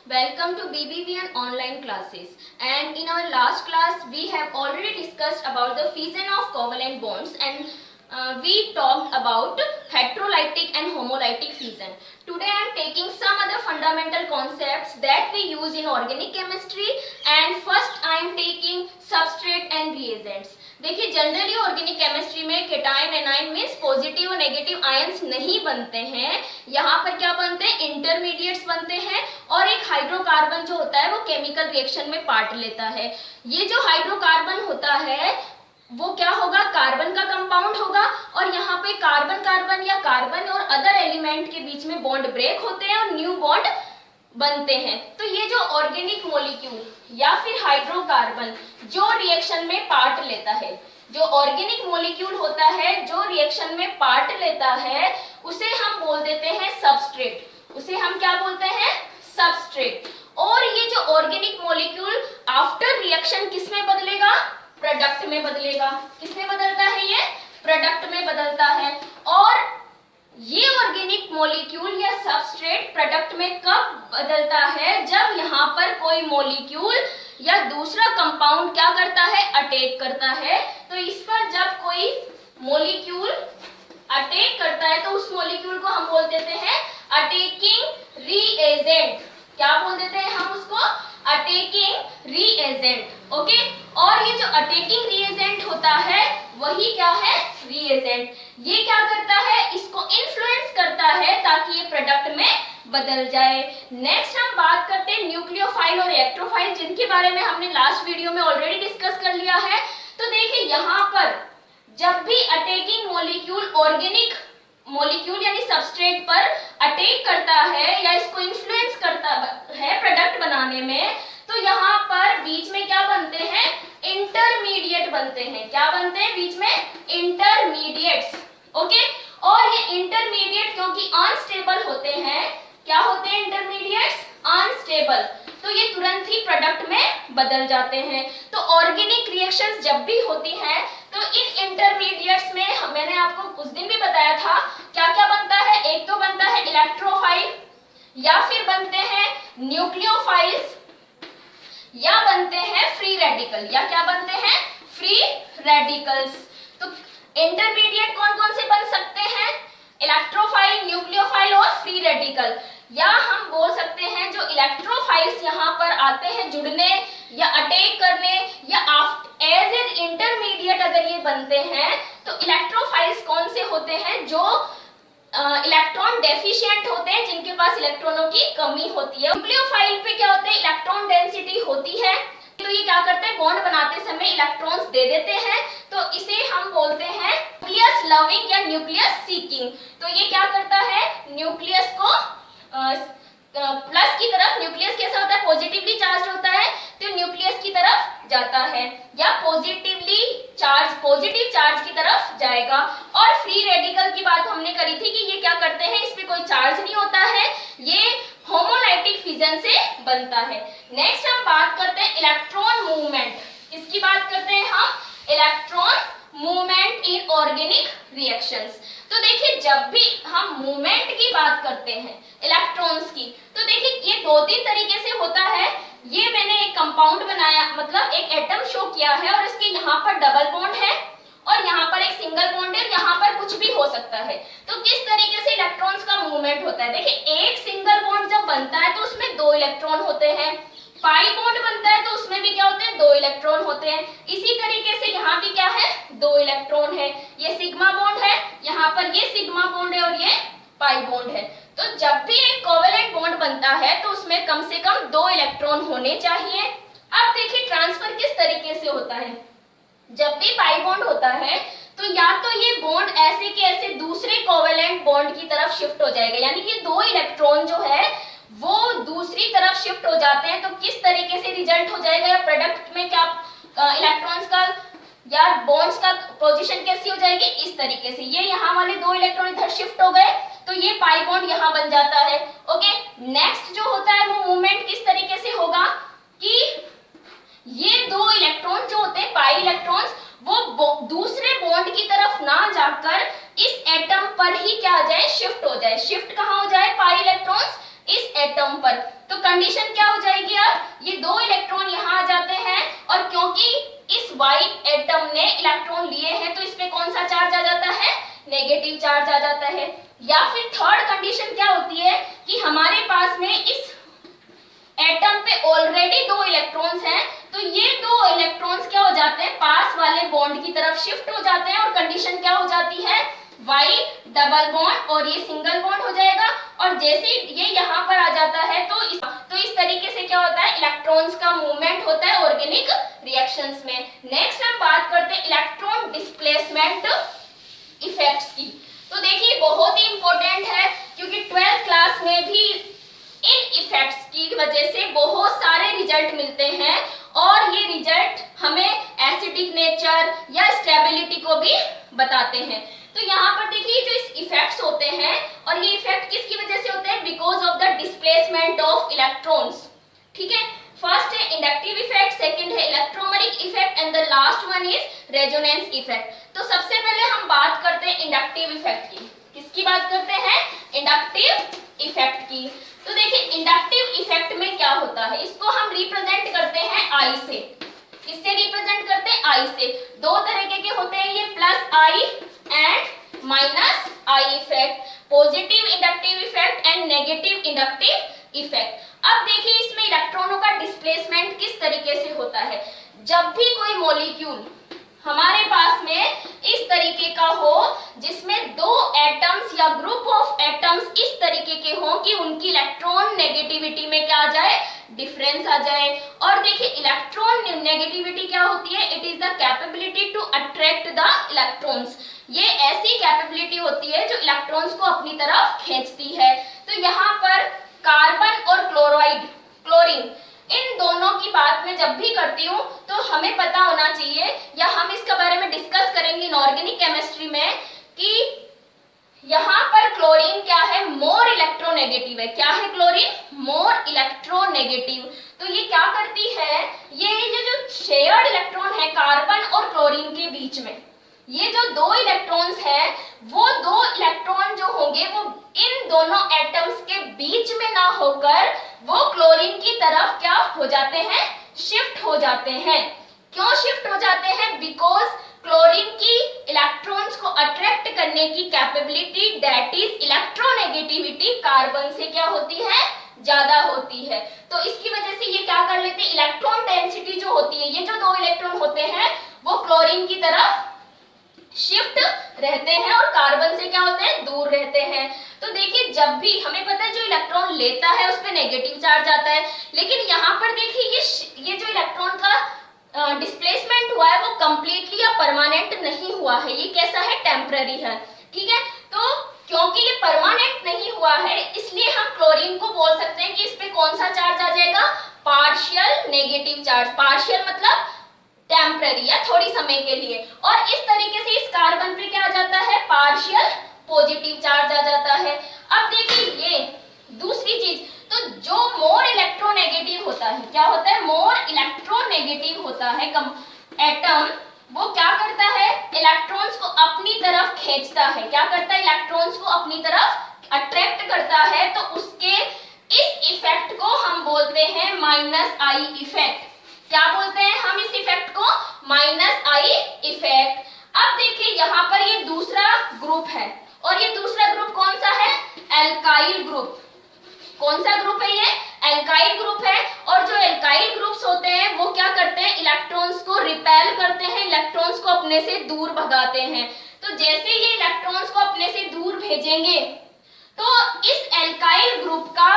welcome to BBVN online classes. And in our last class we have already discussed about the fission of covalent bonds and we talked about heterolytic and homolytic fission. Today I am taking some other fundamental concepts that we use in organic chemistry, and first I am taking substrate and reagents. देखिए generally organic chemistry में cation anion means positive और negative ions नहीं बनते हैं, यहाँ पर क्या बनते हैं, इंटरमीडिएट्स बनते हैं और एक हाइड्रोकार्बन जो होता है वो केमिकल रिएक्शन में पार्ट लेता है। ये जो हाइड्रोकार्बन होता है वो क्या होगा, कार्बन का कंपाउंड होगा और यहाँ पे कार्बन कार्बन या कार्बन और अदर एलिमेंट के बीच में बॉन्ड ब्रेक होते हैं और न्यू बॉन्ड बनते हैं। तो ये जो ऑर्गेनिक मॉलिक्यूल या फिर हाइड्रोकार्बन जो रिएक्शन में पार्ट लेता है, जो ऑर्गेनिक मॉलिक्यूल होता है जो रिएक्शन में पार्ट लेता है, उसे हम बोल देते हैं सबस्ट्रेट। उसे हम क्या बोलते हैं, सबस्ट्रेट। और ये जो ऑर्गेनिक मॉलिक्यूल आफ्टर रिएक्शन किस में बदलेगा, प्रोडक्ट में बदलेगा। किसमें बदलता है, ये प्रोडक्ट में बदलता है। और ये ऑर्गेनिक मॉलिक्यूल या सबस्ट्रेट प्रोडक्ट में कब बदलता है, जब यहाँ पर कोई मॉलिक्यूल या दूसरा कंपाउंड क्या करता है, अटैक करता है। तो इस पर जब कोई मॉलिक्यूल अटैक करता है तो उस मॉलिक्यूल को हम बोल देते हैं अटैकिंग रीएजेंट। क्या बोल देते हैं हम उसको, अटैकिंग रीएजेंट। ओके, और ये जो अटैकिंग रीएजेंट होता है वही क्या है, रीएजेंट। ये क्या करता है, इसको इन्फ्लुएंस करता है ताकि ये प्रोडक्ट में बदल जाए। नेक्स्ट हम बात करते हैं न्यूक्लियोफाइल और इलेक्ट्रोफाइल, जिनके बारे में हमने लास्ट वीडियो में ऑलरेडी डिस्कस कर लिया है। तो देखिए यहाँ पर जब भी अटैकिंग मॉलिक्यूल ऑर्गेनिक मॉलिक्यूल यानी सबस्ट्रेट पर अटैक करता है या इसको इन्फ्लुएंस करता है प्रोडक्ट बनाने में, तो यहाँ पर बीच में क्या बनते हैं, इंटरमीडिएट बनते हैं। क्या बनते हैं बीच में, इंटरमीडिएट्स। ओके, और ये इंटरमीडिएट क्योंकि अनस्टेबल होते हैं, क्या होते हैं इंटरमीडिएट्स, अनस्टेबल, तो ये तुरंत ही प्रोडक्ट में बदल जाते हैं। तो ऑर्गेनिक रिएक्शंस जब भी होती हैं तो इन इंटरमीडिएट्स में मैंने आपको उस दिन भी बताया था क्या क्या बनता है। एक तो बनता है इलेक्ट्रोफाइल, या फिर बनते हैं न्यूक्लियोफाइल्स, या बनते हैं फ्री रेडिकल, या क्या बनते हैं, फ्री रेडिकल्स। तो इंटरमीडिएट कौन कौन से बन सकते हैं, इलेक्ट्रोफाइल, न्यूक्लियोफाइल और फ्री रेडिकल। या हम बोल सकते हैं जो इलेक्ट्रोफाइल्स यहाँ पर आते हैं जुड़ने या अटैक करने या एज एन इंटरमीडिएट अगर ये बनते हैं, तो इलेक्ट्रोफाइल्स कौन से होते हैं, जो इलेक्ट्रॉन डेफिशिएंट होते हैं, जिनके पास इलेक्ट्रॉनों की कमी होती है। न्यूक्लियोफाइल पे क्या होते हैं, इलेक्ट्रॉन डेंसिटी होती है, तो ये क्या करते हैं, बॉन्ड बनाते समय इलेक्ट्रॉन्स दे देते हैं, तो इसे हम बोलते हैं न्यूक्लियस लविंग या न्यूक्लियस सीकिंग। तो ये क्या करता है, न्यूक्लियस को प्लस की तरफ, न्यूक्लियस कैसा होता है, पॉजिटिवली चार्ज होता है, तो न्यूक्लियस की तरफ जाता है, या पॉजिटिवली चार्ज, पॉजिटिव चार्ज की तरफ जाएगा। और फ्री रेडिकल की बात हमने करी थी कि ये क्या करते हैं, इस पे कोई चार्ज नहीं होता है, ये होमोलाइटिक फिजन से बनता है। नेक्स्ट हम बात करते हैं इलेक्ट्रॉन मूवमेंट। इसकी बात करते हैं हम, electron movement in organic reactions. तो देखिए जब भी हम मूवमेंट की बात करते हैं इलेक्ट्रॉन्स की, तो देखिए ये दो तीन तरीके से होता है। ये मैंने एक कंपाउंड बनाया, मतलब एक एटम शो किया है और इसके यहाँ पर डबल बॉन्ड है और यहाँ पर एक सिंगल बॉन्ड है, यहाँ पर कुछ भी हो सकता है। तो किस तरीके से इलेक्ट्रॉन्स का मूवमेंट होता है, देखिए एक सिंगल बॉन्ड जब बनता है तो उसमें दो इलेक्ट्रॉन होते हैं, पाई बॉन्ड बनता है तो उसमें भी क्या होते हैं, दो इलेक्ट्रॉन होते हैं। इसी तरीके से यहाँ भी क्या है, दो इलेक्ट्रॉन है। ये सिग्मा बॉन्ड है, यहाँ पर ये सिग्मा बॉन्ड है और ये पाई बॉन्ड है। तो जब भी एक कोवेलेंट बॉन्ड बनता है तो उसमें कम से कम दो इलेक्ट्रॉन होने चाहिए। अब देखिए ट्रांसफर किस तरीके से होता है, जब भी पाई बॉन्ड होता है तो या तो ये बॉन्ड ऐसे के ऐसे दूसरे कोवेलेंट बॉन्ड की तरफ शिफ्ट हो जाएगा, यानी कि दो इलेक्ट्रॉन जो है वो दूसरी तरफ शिफ्ट हो जाते हैं। तो किस तरीके से रिजल्ट हो जाएगा, या प्रोडक्ट में क्या इलेक्ट्रॉन्स का या बॉन्ड्स का पोजीशन कैसी हो जाएगी, इस तरीके से। ये यहाँ वाले दो इलेक्ट्रॉन इधर शिफ्ट हो गए तो ये पाई बॉन्ड यहाँ बन जाता है। ओके, नेक्स्ट जो होता है वो मूवमेंट किस तरीके से होगा कि ये दो इलेक्ट्रॉन जो होते हैं पाई इलेक्ट्रॉन्स, वो दूसरे बॉन्ड की तरफ ना जाकर इस एटम पर ही क्या आ जाए, शिफ्ट हो जाए। शिफ्ट कहाँ हो जाए, पाई इलेक्ट्रॉन्स इस एटम पर, तो कंडीशन क्या हो जाएगी यार, ये 2 इलेक्ट्रॉन यहाँ आ जाते हैं और क्योंकि इस वाइट एटम ने इलेक्ट्रॉन लिए हैं तो इसमें कौन सा चार्ज आ जाता है, नेगेटिव चार्ज आ जाता है। या फिर थर्ड कंडीशन क्या होती है कि हमारे पास में इस एटम पे ऑलरेडी 2 इलेक्ट्रॉन्स हैं, तो ये 2 इलेक्ट्रॉन्स क्या हो जाते हैं, पास वाले बॉन्ड की तरफ शिफ्ट हो जाते हैं और कंडीशन क्या हो जाती है, वाई डबल बॉन्ड और ये सिंगल बॉन्ड हो जाएगा। और जैसे ये यहाँ पर आ जाता है तो इस तरीके से क्या होता है, इलेक्ट्रॉन्स का मूवमेंट होता है ऑर्गेनिक रिएक्शंस में। नेक्स्ट हम बात करते हैं इलेक्ट्रॉन डिस्प्लेसमेंट इफेक्ट्स की। तो देखिए बहुत ही इंपॉर्टेंट है क्योंकि 12th क्लास में भी इन इफेक्ट्स की वजह से बहुत सारे रिजल्ट मिलते हैं और ये रिजल्ट हमें एसिडिक नेचर या स्टेबिलिटी को भी बताते हैं। तो यहाँ पर देखिए जो इस इफेक्ट्स होते हैं और ये इफेक्ट किसकी वजह से होते हैं, because of the displacement of electrons. ठीक है, फर्स्ट है इंडक्टिव इफेक्ट, सेकंड है electromeric effect and the last one is resonance effect. तो सबसे पहले हम बात करते हैं इंडक्टिव इफेक्ट की। किसकी बात करते हैं, इंडक्टिव इफेक्ट की। तो देखिए इंडक्टिव इफेक्ट में क्या होता है, इसको हम रिप्रेजेंट करते हैं आई से। किससे रिप्रेजेंट करते हैं, आई से। 2 तरीके के होते हैं ये, plus I and minus I effect, positive inductive effect and negative inductive effect. अब देखिए इसमें इलेक्ट्रॉनों का डिस्प्लेसमेंट किस तरीके से होता है। जब भी कोई मॉलिक्यूल हमारे पास में इस तरीके का हो जिसमें 2 एटम्स या ग्रुप ऑफ एटम्स इस तरीके के हो कि उनकी इलेक्ट्रॉन नेगेटिविटी में क्या आ जाए, डिफरेंस आ जाए। और देखिए इलेक्ट्रॉन नेगेटिविटी क्या होती है, it is the capability to attract the electrons. ये ऐसी कैपेबिलिटी होती है जो इलेक्ट्रॉन्स को अपनी तरफ खींचती है। तो यहाँ पर कार्बन और क्लोरीन इन दोनों की बात मैं जब भी करती हूँ तो हमें पता होना चाहिए, या हम इसके बारे में डिस्कस करेंगे इनऑर्गेनिक केमिस्ट्री में, कि यहाँ पर क्लोरीन क्या है, मोर इलेक्ट्रोनेगेटिव है। क्या है क्लोरीन, मोर इलेक्ट्रोनेगेटिव। तो ये क्या करती है, ये जो शेयर्ड इलेक्ट्रॉन है कार्बन और क्लोरीन के बीच में, ये जो 2 इलेक्ट्रॉन्स हैं वो 2 इलेक्ट्रॉन जो होंगे वो इन दोनों एटम्स के बीच में ना होकर वो क्लोरीन की तरफ क्या हो जाते हैं, शिफ्ट हो जाते हैं। क्यों शिफ्ट हो जाते हैं, बिकॉज क्लोरीन की इलेक्ट्रॉन्स को अट्रैक्ट करने की capability that is electronegativity carbon से क्या होती है, ज्यादा होती है। तो इसकी वजह से ये क्या कर लेते हैं, इलेक्ट्रॉन डेंसिटी जो होती है, ये जो 2 इलेक्ट्रॉन होते हैं वो क्लोरीन की तरफ शिफ्ट रहते हैं और कार्बन से क्या होते हैं, दूर रहते हैं। तो देखिए जब भी हमें पता है जो इलेक्ट्रॉन लेता है उस पे नेगेटिव चार्ज आता है, लेकिन यहाँ पर देखिए ये जो इलेक्ट्रॉन का डिस्प्लेसमेंट हुआ है वो कंप्लीटली या परमानेंट नहीं हुआ है, ये कैसा है, टेम्पररी है। ठीक है, तो क्योंकि ये परमानेंट नहीं हुआ है इसलिए हम क्लोरीन को बोल सकते हैं कि इस पे कौन सा चार्ज आ जाएगा, पार्शियल नेगेटिव चार्ज। पार्शियल मतलब टेम्पररी या थोड़ी समय के लिए, और इस तरीके से इस कार्बन पे क्या आ जाता है, पार्शियल पॉजिटिव चार्ज आ जाता है। अब देखिए ये दूसरी चीज, तो जो मोर इलेक्ट्रोनेगेटिव होता है, क्या होता है, मोर इलेक्ट्रोनेगेटिव होता है एटम, वो क्या करता है, इलेक्ट्रॉन्स को अपनी तरफ खींचता है। क्या करता है, इलेक्ट्रॉन्स को अपनी तरफ अट्रैक्ट करता है। तो उसके इस इफेक्ट को हम बोलते हैं माइनस आई इफेक्ट। क्या बोलते हैं हम इस इफेक्ट को, माइनस आई इफेक्ट। अब देखिए यहाँ पर ये दूसरा ग्रुप है और ये दूसरा ग्रुप कौन सा है, एल्काइल ग्रुप। कौन सा ग्रुप है ये, एल्काइल ग्रुप है। और जो एल्काइल ग्रुप्स होते हैं वो क्या करते हैं, इलेक्ट्रॉन्स को रिपेल करते हैं, इलेक्ट्रॉन्स को अपने से दूर भगाते हैं। तो जैसे ये इलेक्ट्रॉन्स को अपने से दूर भेजेंगे तो इस एल्काइल ग्रुप का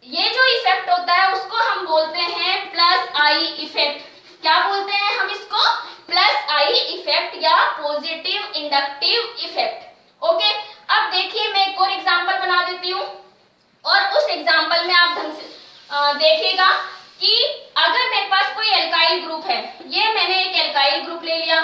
ये जो इफेक्ट होता है उसको हम बोलते हैं प्लस आई इफेक्ट। क्या बोलते हैं हम इसको, प्लस आई इफेक्ट या पॉजिटिव इंडक्टिव इफेक्ट। ओके, अब देखिए मैं एक और एग्जांपल बना देती हूँ और उस एग्जांपल में आप ढंग से देखिएगा कि अगर मेरे पास कोई एल्काइल ग्रुप है, ये मैंने एक एल्काइल ग्रुप ले लिया,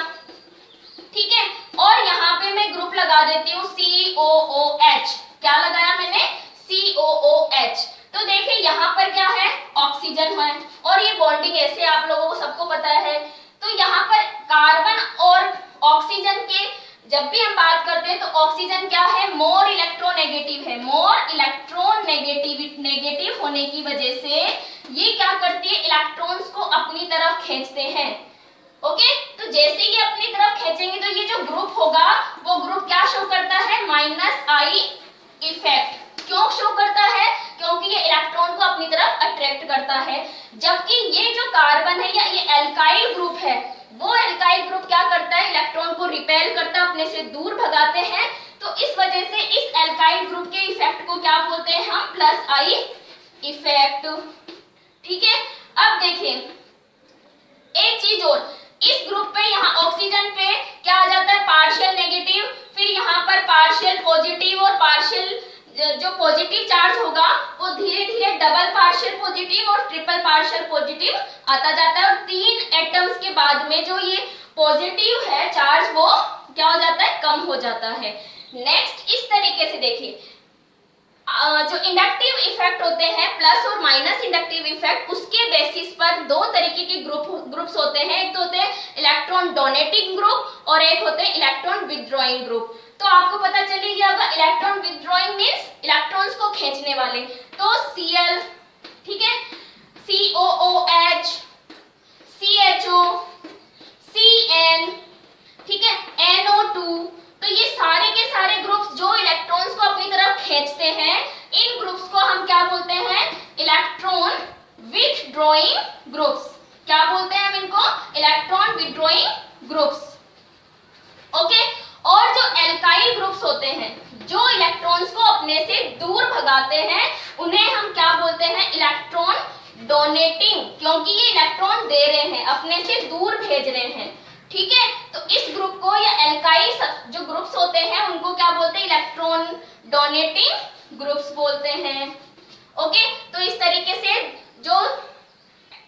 ठीक है, और यहाँ पे मैं ग्रुप लगा देती हूँ COOH। क्या लगाया मैंने, COOH। तो देखिए यहाँ पर क्या है, ऑक्सीजन है और ये बॉन्डिंग ऐसे आप लोगों को सबको पता है। तो यहाँ पर कार्बन और ऑक्सीजन के जब भी हम बात करते हैं तो ऑक्सीजन क्या है, मोर इलेक्ट्रोनेगेटिव है। मोर नेगेटिव होने की वजह से ये क्या करती है, इलेक्ट्रॉन्स को अपनी तरफ खींचते हैं। ओके, तो जैसे ये अपनी तरफ खींचेंगे तो ये जो ग्रुप होगा वो ग्रुप क्या शो करता है, -I इफेक्ट। क्यों शो करता है, क्योंकि ये इलेक्ट्रॉन को अपनी तरफ अट्रैक्ट करता है। जबकि ये जो कार्बन है या ये एल्काइल ग्रुप है, वो एल्काइल ग्रुप क्या करता है, इलेक्ट्रॉन को रिपेल करता है, अपने से दूर भगाते हैं। तो इस वजह से इस एल्काइल ग्रुप के इफेक्ट को क्या बोलते हैं हम, +I इफेक्ट। ठीक है, अब देखिए एक चीज और, इस ग्रुप पे यहाँ ऑक्सीजन पे क्या आ जाता है, पार्शियल नेगेटिव, फिर यहाँ पर पार्शियल पॉजिटिव, और पार्शियल जो पॉजिटिव चार्ज होगा वो धीरे धीरे डबल पार्शियल पॉजिटिव और ट्रिपल पार्शियल पॉजिटिव आता जाता है, और 3 एटम्स के बाद में जो ये पॉजिटिव है चार्ज वो क्या हो जाता है, कम हो जाता है। नेक्स्ट इस तरीके से देखिए, जो इंडक्टिव इफेक्ट होते हैं, प्लस और माइनस इंडक्टिव इफेक्ट, उसके बेसिस पर 2 तरीके के ग्रुप्स होते हैं। एक तो होते हैं इलेक्ट्रॉन डोनेटिंग ग्रुप और एक होते हैं इलेक्ट्रॉन विथड्रॉइंग ग्रुप। तो आपको पता चल ही गया होगा, इलेक्ट्रॉन विथड्रॉइंग मींस इलेक्ट्रॉन्स को खींचने वाले, तो Cl, ठीक है, COOH, CHO, CN, ठीक है, NO2। तो ये सारे के सारे ग्रुप्स जो इलेक्ट्रॉन्स को अपनी तरफ खींचते हैं, इन ग्रुप्स को हम क्या बोलते हैं, इलेक्ट्रॉन विथड्रॉइंग ग्रुप्स। क्या बोलते हैं हम इनको, इलेक्ट्रॉन विथड्रॉइंग ग्रुप्स। ओके, और जो एल्काइल ग्रुप्स होते हैं जो इलेक्ट्रॉन्स को अपने से दूर भगाते हैं, उन्हें हम क्या बोलते हैं, इलेक्ट्रॉन डोनेटिंग, क्योंकि ये इलेक्ट्रॉन दे रहे हैं, अपने से दूर भेज रहे हैं। ठीक है, तो इस ग्रुप को या एल्काइल जो ग्रुप्स होते हैं उनको क्या बोलते हैं, इलेक्ट्रॉन डोनेटिंग ग्रुप्स बोलते हैं। ओके, तो इस तरीके से जो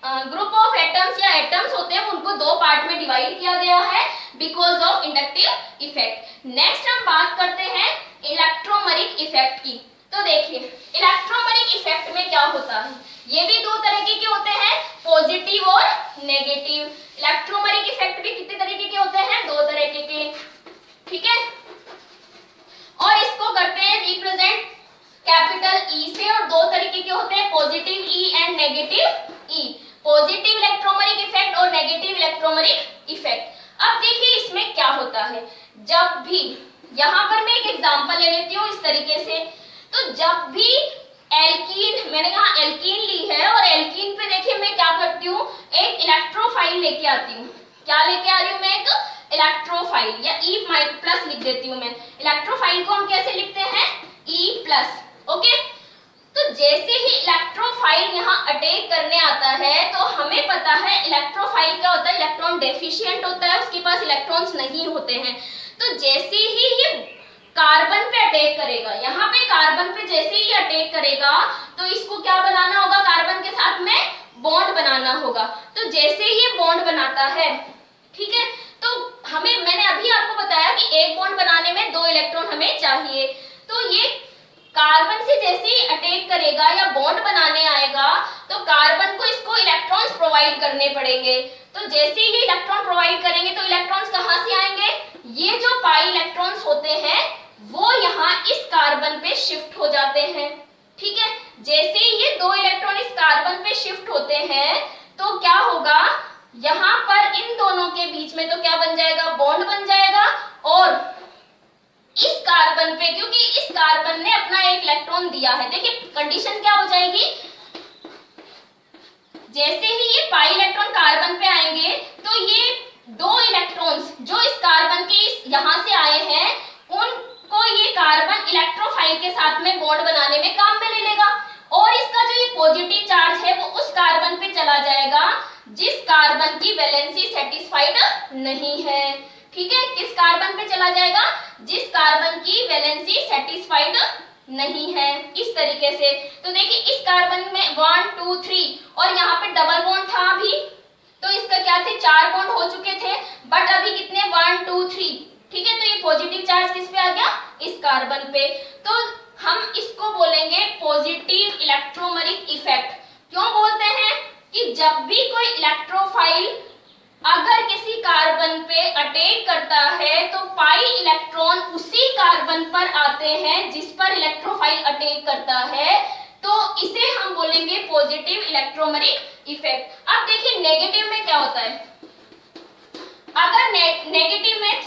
ग्रुप ऑफ एटम्स या एटम्स होते हैं उनको 2 पार्ट में डिवाइड किया गया है because of inductive effect. Next हम बात करते हैं इलेक्ट्रोमेरिक इफेक्ट की। तो देखिए इलेक्ट्रोमेरिक इफेक्ट में क्या होता है, ये भी 2 तरीके के होते हैं, पॉजिटिव और नेगेटिव। इलेक्ट्रोमेरिक इफेक्ट भी कितने तरीके के होते हैं, 2 तरीके के। ठीक है, और इसको करते हैं रिप्रेजेंट कैपिटल E से, और 2 तरीके के होते हैं, positive E and negative E। Positive electromeric effect और नेगेटिव इलेक्ट्रोमेरिक इफेक्ट। अब देखिए इसमें क्या होता है, जब भी यहाँ पर मैं एक एग्जांपल ले लेती हूँ इस तरीके से, तो जब भी एल्कीन, मैंने यहाँ एल्कीन ली है, और एल्कीन पे देखिए मैं क्या करती हूँ, एक इलेक्ट्रोफाइल लेके आती हूँ। क्या लेके आ रही हूँ मैं, एक इलेक्ट्रोफाइल या E+ लिख देती हूँ मैं। इलेक्ट्रोफाइल को हम कैसे लिखते हैं, E+। ओके, तो जैसे ही इलेक्ट्रोफाइल यहाँ अटैक करने आता है तो हमें पता है इलेक्ट्रोफाइल क्या होता है, इलेक्ट्रॉन डेफिशिएंट होता है, उसके पास इलेक्ट्रॉन्स नहीं होते हैं। तो जैसे ही ये कार्बन पे अटैक करेगा, यहाँ पे कार्बन पे जैसे ही अटैक करेगा तो इसको क्या बनाना होगा, कार्बन के साथ में बॉन्ड बनाना होगा। तो जैसे ही ये बॉन्ड बनाता है, ठीक है, तो मैंने अभी आपको बताया कि एक बॉन्ड बनाने में 2 इलेक्ट्रॉन हमें चाहिए। तो ये कार्बन से जैसे ही अटैक करेगा या बॉन्ड बनाने आएगा तो कार्बन को इसको इलेक्ट्रॉन्स प्रोवाइड करने पड़ेंगे। तो जैसे ही ये इलेक्ट्रॉन प्रोवाइड करेंगे तो इलेक्ट्रॉन्स कहाँ से आएंगे, ये जो पाई इलेक्ट्रॉन्स होते हैं वो यहाँ इस कार्बन पे शिफ्ट हो जाते हैं। ठीक है, जैसे ही ये 2 इलेक्ट्रॉन इस कार्बन पे शिफ्ट होते हैं तो क्या होगा, यहाँ पर इन दोनों के बीच में तो क्या बन जाएगा, बॉन्ड बन जाएगा। और इस कार्बन पे, क्योंकि इस कार्बन ने अपना एक इलेक्ट्रॉन दिया है, देखिए कंडीशन क्या हो जाएगी, जैसे ही ये पाई इलेक्ट्रॉन कार्बन पे आएंगे तो ये 2 इलेक्ट्रॉन्स जो इस कार्बन के यहाँ से आए हैं उनको ये कार्बन इलेक्ट्रोफाइल के साथ में बॉन्ड बनाने में काम में ले लेगा, और इसका जो ये पॉजिटिव चार्ज है वो उस कार्बन पे चला जाएगा जिस कार्बन की वैलेंसी सेटिस्फाइड नहीं है। ठीक है, किस कार्बन पे चला जाएगा, जिस कार्बन की वैलेंसी सेटिस्फाइड नहीं है, इस तरीके से। तो देखिए इस कार्बन में 1 2 3 और यहाँ पे डबल बॉन्ड था अभी, तो इसका क्या थे, 4 बॉन्ड हो चुके थे, बट अभी कितने 1 2 3। ठीक है, तो ये पॉजिटिव चार्ज किस पे आ गया, इस कार्बन पे। तो हम इसको बोलेंगे पॉजिटिव इलेक्ट्रोमेरिक इफेक्ट। क्यों बोलते हैं कि जब भी कोई इलेक्ट्रोफाइल अगर किसी कार्बन पे अटैक करता है तो पाई इलेक्ट्रॉन उसी कार्बन पर आते हैं जिस पर इलेक्ट्रोफाइल अटैक करता है, तो इसे हम बोलेंगे पॉजिटिव इलेक्ट्रोमेरिक इफेक्ट। अब देखिए नेगेटिव में क्या होता है, अगर नेगेटिव में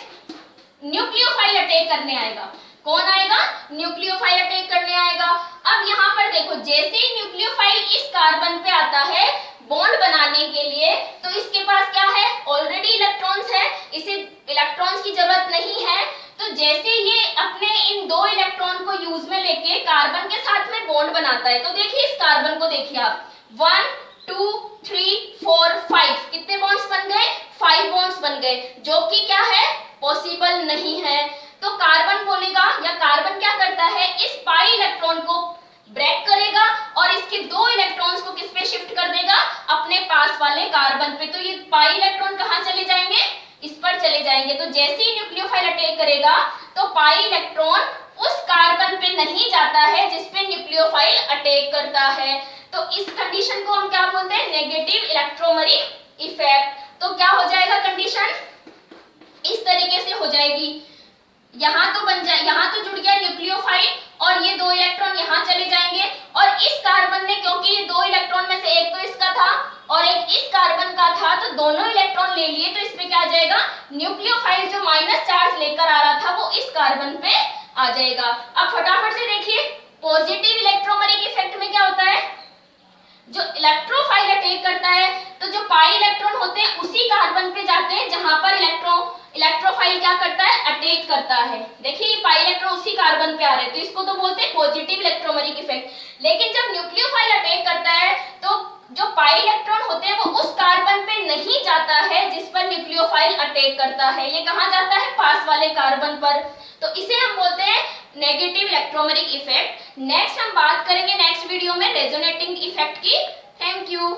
न्यूक्लियोफाइल अटैक करने आएगा, कौन आएगा, न्यूक्लियोफाइल अटैक करने आएगा। अब यहाँ पर देखो जैसे ही न्यूक्लियोफाइल इस कार्बन पे आता है बॉन्ड बनाने के लिए, तो इसके पास क्या है, ऑलरेडी इलेक्ट्रॉन्स है, इसे इलेक्ट्रॉन्स की जरूरत नहीं है। तो जैसे ये अपने इन दो इलेक्ट्रॉन को यूज में लेके कार्बन के साथ में बॉन्ड बनाता है, तो देखिए इस कार्बन को देखिए आप, 1 2 3 4 5 कितने बॉन्ड्स बन गए, 5 बॉन्ड्स बन गए, जो कि क्या है, पॉसिबल नहीं है। तो कार्बन बोलेगा या कार्बन क्या करता है, इस पाई इलेक्ट्रॉन को ब्रेक करेगा और इसके दो इलेक्ट्रॉन्स को किस पे शिफ्ट कर देगा, अपने पास वाले कार्बन पे। तो ये पाई इलेक्ट्रॉन कहां चले जाएंगे, इस पर चले जाएंगे। तो जैसे ही न्यूक्लियोफाइल अटैक करेगा तो पाई इलेक्ट्रॉन उस कार्बन पे नहीं जाता है जिस पे न्यूक्लियोफाइल अटैक करता है। तो इस कंडीशन को हम क्या बोलते हैं, नेगेटिव इलेक्ट्रोमेरिक इफेक्ट। तो क्या हो जाएगा कंडीशन, इस तरीके से हो जाएगी, यहाँ तो बन जाए, यहाँ तो जुड़ गया न्यूक्लियोफाइल और ये दो इलेक्ट्रॉन यहाँ चले जाएंगे, और इस कार्बन ने, क्योंकि ये दो इलेक्ट्रॉन में से एक तो इसका था और एक इस कार्बन का था, तो दोनों इलेक्ट्रॉन ले लिए, तो इसमें क्या आ जाएगा, न्यूक्लियोफाइल जो माइनस चार्ज लेकर आ रहा था वो इस कार्बन पे आ जाएगा। अब फटाफट से देखिए पॉजिटिव इलेक्ट्रोमेरिक इफेक्ट में क्या होता है, जो इलेक्ट्रोफाइल अटैक करता है तो जो पाई इलेक्ट्रॉन होते हैं उसी कार्बन पे जाते हैं जहां पर इलेक्ट्रोफाइल क्या करता है, अटैक करता है। देखिए पाई इलेक्ट्रॉन उसी कार्बन पे आ रहे हैं, तो इसको तो बोलते हैं पॉजिटिव इलेक्ट्रोमेरिक इफेक्ट। लेकिन जब न्यूक्लियोफाइल अटैक करता है तो जो पाई इलेक्ट्रॉन होते हैं वो उस कार्बन पे नहीं जाता है जिस पर न्यूक्लियोफाइल अटैक करता है, ये कहां जाता है, पास वाले कार्बन पर। तो इसे हम बोलते हैं नेगेटिव इलेक्ट्रोमेरिक इफेक्ट। नेक्स्ट हम बात करेंगे नेक्स्ट वीडियो में रेजोनेटिंग इफेक्ट की। Thank you.